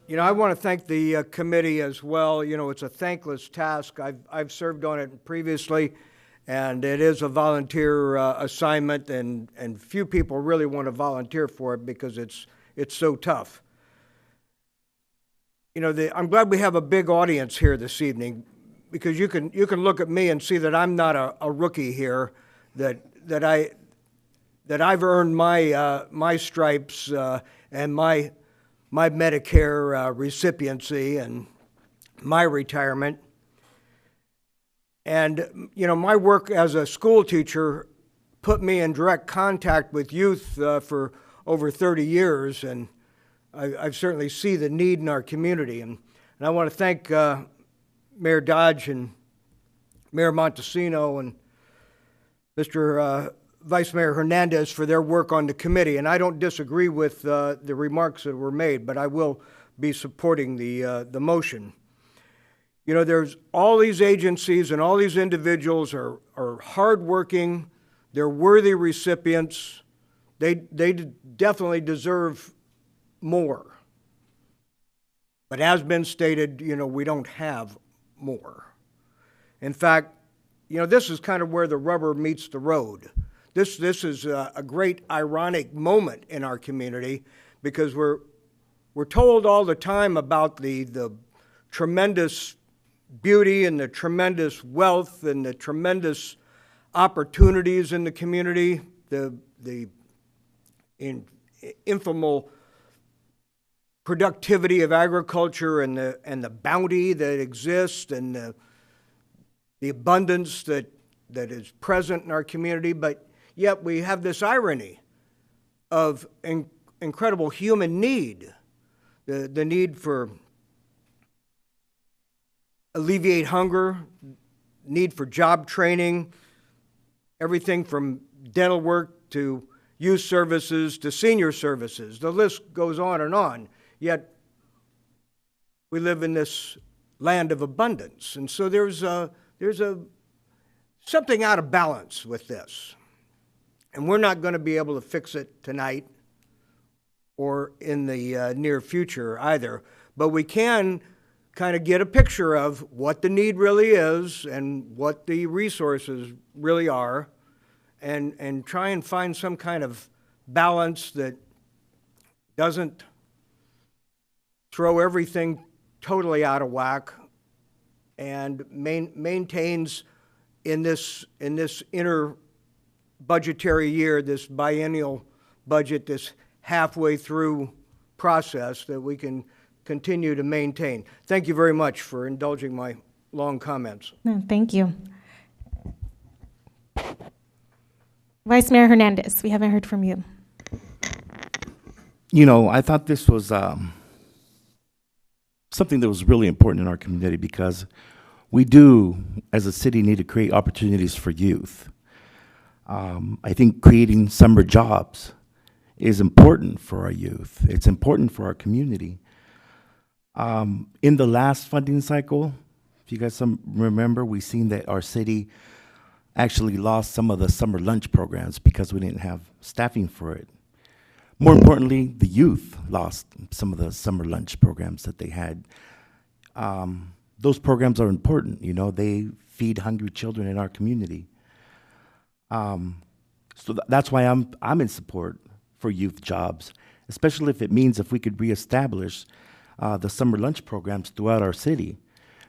You know, I want to thank the committee as well. You know, it's a thankless task. I've served on it previously, and it is a volunteer assignment, and few people really want to volunteer for it because it's so tough. You know, I'm glad we have a big audience here this evening because you can look at me and see that I'm not a rookie here. That I've earned my stripes and my Medicare recipiency and my retirement. And, you know, my work as a school teacher put me in direct contact with youth for over 30 years, and I certainly see the need in our community. And I want to thank Mayor Dodge and Mayor Montesino and Mr. Vice Mayor Hernandez for their work on the committee. And I don't disagree with the remarks that were made, but I will be supporting the motion. You know, there's all these agencies and all these individuals are hardworking, they're worthy recipients, they definitely deserve more. But as been stated, you know, we don't have more. In fact, you know, this is kind of where the rubber meets the road. This is a great ironic moment in our community because we're told all the time about the tremendous beauty and the tremendous wealth and the tremendous opportunities in the community, the infamous productivity of agriculture and the bounty that exists and the abundance that is present in our community, but yet we have this irony of incredible human need, the need for alleviate hunger, need for job training, everything from dental work to youth services to senior services. The list goes on, yet we live in this land of abundance. And so there's something out of balance with this. And we're not going to be able to fix it tonight or in the near future either. But we can kind of get a picture of what the need really is and what the resources really are, and try and find some kind of balance that doesn't throw everything totally out of whack and maintains in this inter-budgetary year, this biennial budget, this halfway through process that we can continue to maintain. Thank you very much for indulging my long comments. No, thank you. Vice Mayor Hernandez, we haven't heard from you. You know, I thought this was something that was really important in our community, because we do, as a city, need to create opportunities for youth. I think creating summer jobs is important for our youth. It's important for our community. In the last funding cycle, if you guys remember, we seen that our city actually lost some of the summer lunch programs because we didn't have staffing for it. More importantly, the youth lost some of the summer lunch programs that they had. Those programs are important, you know, they feed hungry children in our community. So that's why I'm in support for youth jobs, especially if it means if we could reestablish the summer lunch programs throughout our city,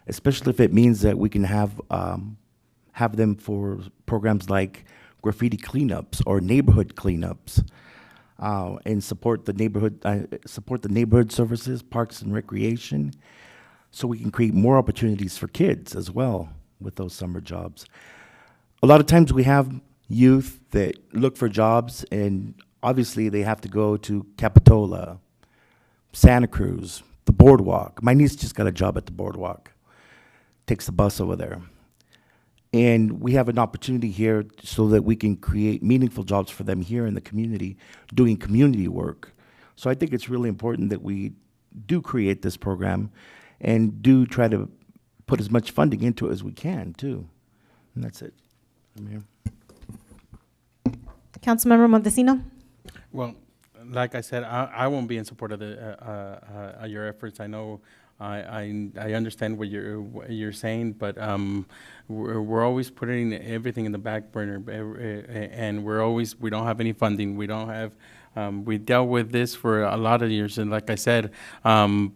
especially if it means that we can have them for programs like graffiti cleanups or neighborhood cleanups, and support the neighborhood services, parks and recreation, so we can create more opportunities for kids as well with those summer jobs. A lot of times we have youth that look for jobs, and obviously they have to go to Capitola, Santa Cruz, the Boardwalk. My niece just got a job at the Boardwalk, takes the bus over there. And we have an opportunity here so that we can create meaningful jobs for them here in the community, doing community work. So I think it's really important that we do create this program and do try to put as much funding into it as we can, too. And that's it. I'm here. Councilmember Montesino? Well, like I said, I won't be in support of your efforts. I know I understand what you're saying, but we're always putting everything in the back burner, and we don't have any funding. We don't have. We dealt with this for a lot of years, and like I said, I'm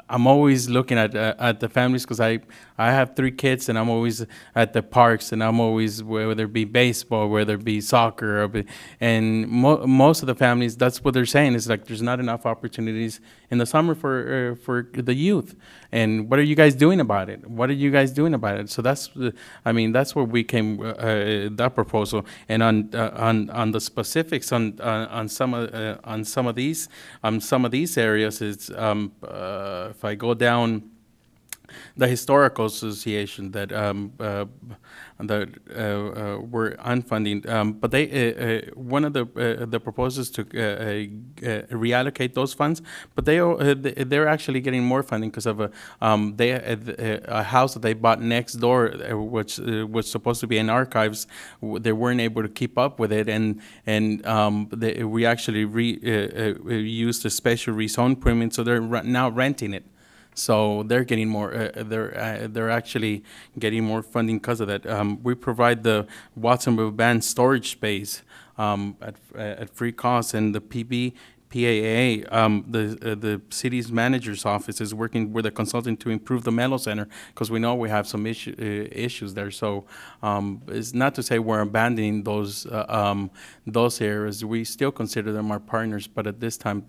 always looking at the families, because I have 3 kids, and I'm always at the parks, and I'm always, whether it be baseball, whether it be soccer, and most of the families, that's what they're saying, is like there's not enough opportunities in the summer for the youth. And what are you guys doing about it? What are you guys doing about it? So that's where we came that proposal. And on the specifics on some of these areas, it's if I go down the Historical Association that were unfunding, but they one of the proposals to reallocate those funds, but they're actually getting more funding because of a house that they bought next door, which was supposed to be in archives. They weren't able to keep up with it, and we actually used a special rezone permit, so they're now renting it. So they're getting more. They're actually getting more funding because of that. We provide the Watsonville band storage space at free cost, and the PAA, the city's manager's office is working with a consultant to improve the Mello Center, because we know we have some issues there. So it's not to say we're abandoning those areas. We still consider them our partners, but at this time,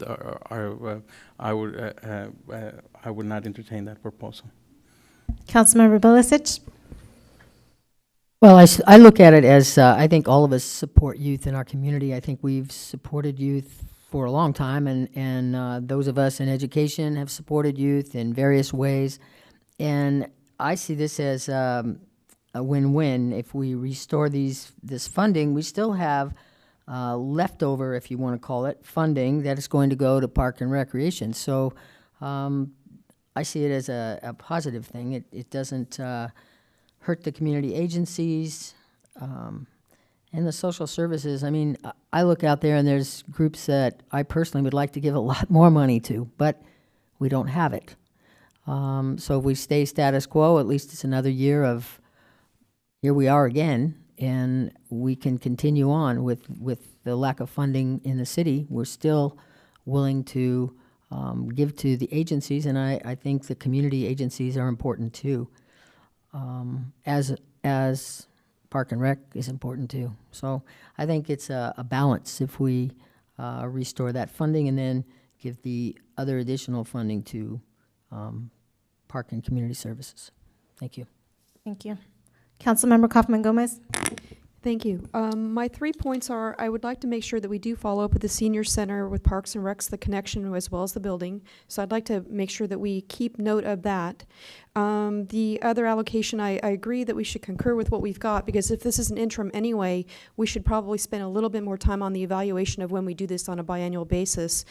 I would not entertain that proposal. Councilmember Bilicic. Well, I look at it as I think all of us support youth in our community. I think we've supported youth for a long time, and those of us in education have supported youth in various ways. And I see this as a win-win. If we restore this funding, we still have leftover, if you want to call it, funding that is going to go to Park and Recreation. So I see it as a positive thing. It doesn't hurt the community agencies and the social services. I mean, I look out there and there's groups that I personally would like to give a lot more money to, but we don't have it. So if we stay status quo, at least it's another year of here we are again, and we can continue on with the lack of funding in the city. We're still willing to give to the agencies, and I think the community agencies are important too. As Park and Rec is important too. So I think it's a balance if we restore that funding and then give the other additional funding to Park and Community Services. Thank you. Thank you. Councilmember Kaufman Gomez. Thank you. My 3 points are, I would like to make sure that we do follow up with the senior center with Parks and Recs, the connection as well as the building. So I'd like to make sure that we keep note of that. The other allocation, I agree that we should concur with what we've got, because if this is an interim anyway, we should probably spend a little bit more time on the evaluation of when we do this on a biannual basis.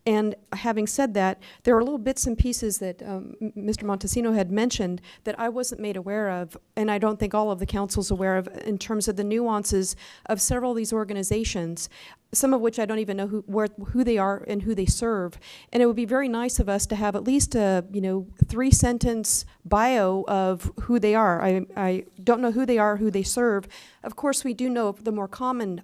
And having said that, there are little bits and pieces that Mr. Montesino had mentioned that I wasn't made aware of, and I don't think all of the council's aware of, in terms of the nuances of several of these organizations, some of which I don't even know who they are and who they serve. And it would be very nice of us to have at least a 3-sentence bio of who they are. I don't know who they are, who they serve. Of course, we do know the more common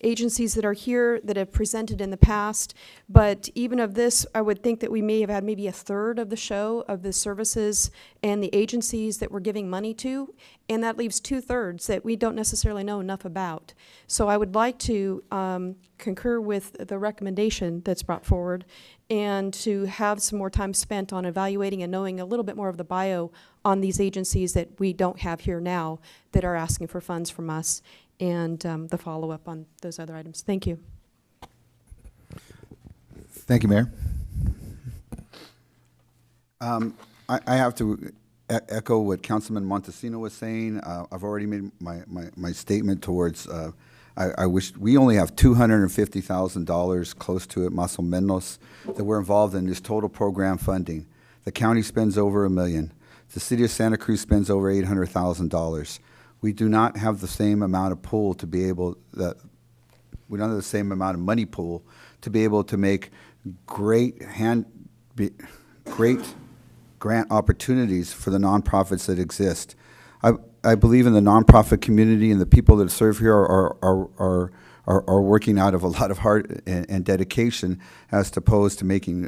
agencies that are here that have presented in the past, but even of this, I would think that we may have had maybe a third of the show of the services and the agencies that we're giving money to, and that leaves 2/3 that we don't necessarily know enough about. So I would like to concur with the recommendation that's brought forward, and to have some more time spent on evaluating and knowing a little bit more of the bio on these agencies that we don't have here now that are asking for funds from us, and the follow-up on those other items. Thank you. Thank you, Mayor. I have to echo what Councilman Montesino was saying. I've already made my statement towards, I wish we only have $250,000 close to it, más o menos, that we're involved in this total program funding. The county spends over $1 million. The city of Santa Cruz spends over $800,000. We do not have the same amount of pool to be able, we don't have the same amount of money pool to be able to make great grant opportunities for the nonprofits that exist. I believe in the nonprofit community, and the people that serve here are working out of a lot of heart and dedication, as opposed to making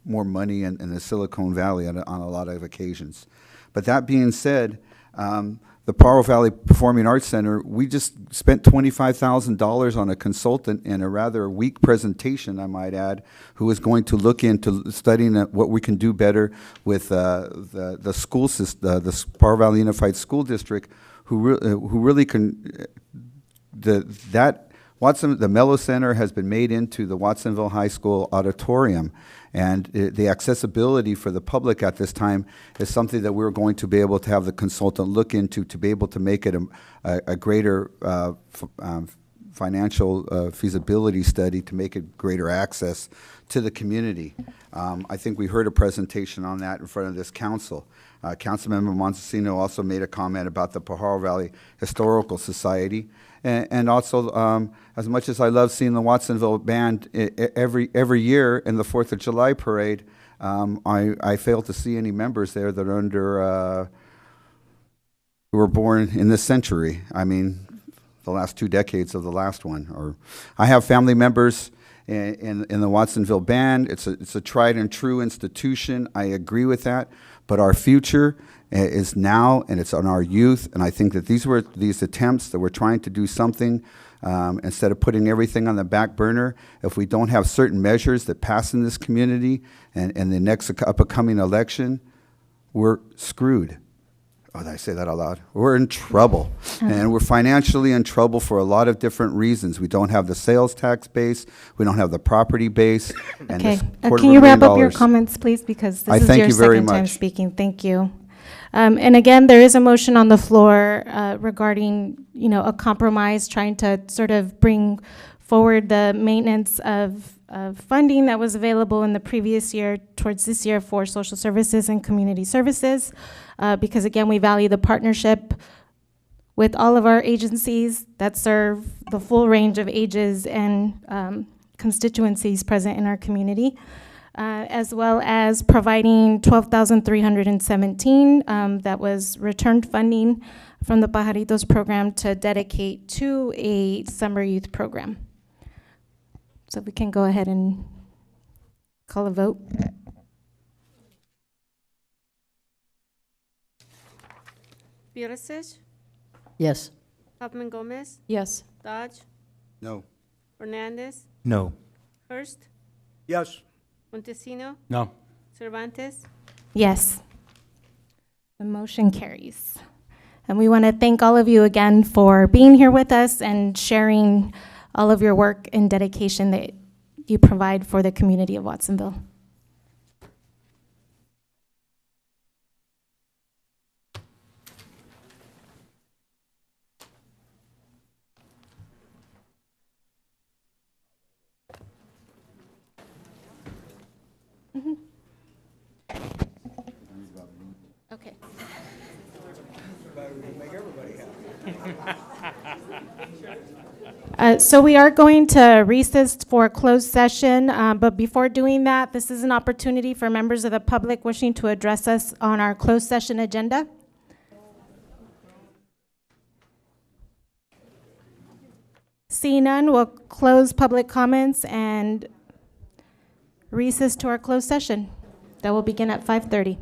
more money in the Silicon Valley on a lot of occasions. But that being said, the Pajaro Valley Performing Arts Center, we just spent $25,000 on a consultant and a rather weak presentation, I might add, who is going to look into studying what we can do better with the school system, the Pajaro Valley Unified School District, who really can, the Mello Center has been made into the Watsonville High School auditorium, and the accessibility for the public at this time is something that we're going to be able to have the consultant look into, to be able to make it a greater financial feasibility study, to make it greater access to the community. I think we heard a presentation on that in front of this council. Councilmember Montesino also made a comment about the Pajaro Valley Historical Society. And also, as much as I love seeing the Watsonville band every year in the 4th of July parade, I fail to see any members there that are under, who were born in this century. I mean, the last 2 decades of the last one. Or I have family members in the Watsonville band. It's a tried and true institution. I agree with that. But our future is now, and it's on our youth. And I think that these attempts that we're trying to do something instead of putting everything on the back burner. If we don't have certain measures that pass in this community and the next upcoming election, we're screwed. Oh, did I say that out loud? We're in trouble. And we're financially in trouble for a lot of different reasons. We don't have the sales tax base. We don't have the property base. And Okay. this Can you wrap up your $250,000. comments, please? Because I this is thank your you very second time much. speaking. Thank you. And again, there is a motion on the floor regarding, a compromise, trying to sort of bring forward the maintenance of funding that was available in the previous year towards this year for social services and community services. Because again, we value the partnership with all of our agencies that serve the full range of ages and constituencies present in our community. As well as providing $12,317 that was returned funding from the Pajaritos program to dedicate to a summer youth program. So we can go ahead and call a vote. Purisic, Yes. Huffman Gomez, Yes. Dodge, No. Hernandez, No. Hurst, Yes. Montesino, No. Cervantes. Yes. The motion carries. And we want to thank all of you again for being here with us and sharing all of your work and dedication that you provide for the community of Watsonville. Okay. So we are going to recess for a closed session, but before doing that, this is an opportunity for members of the public wishing to address us on our closed session agenda. Seeing none, we'll close public comments and recess to our closed session. That will begin at 5:30.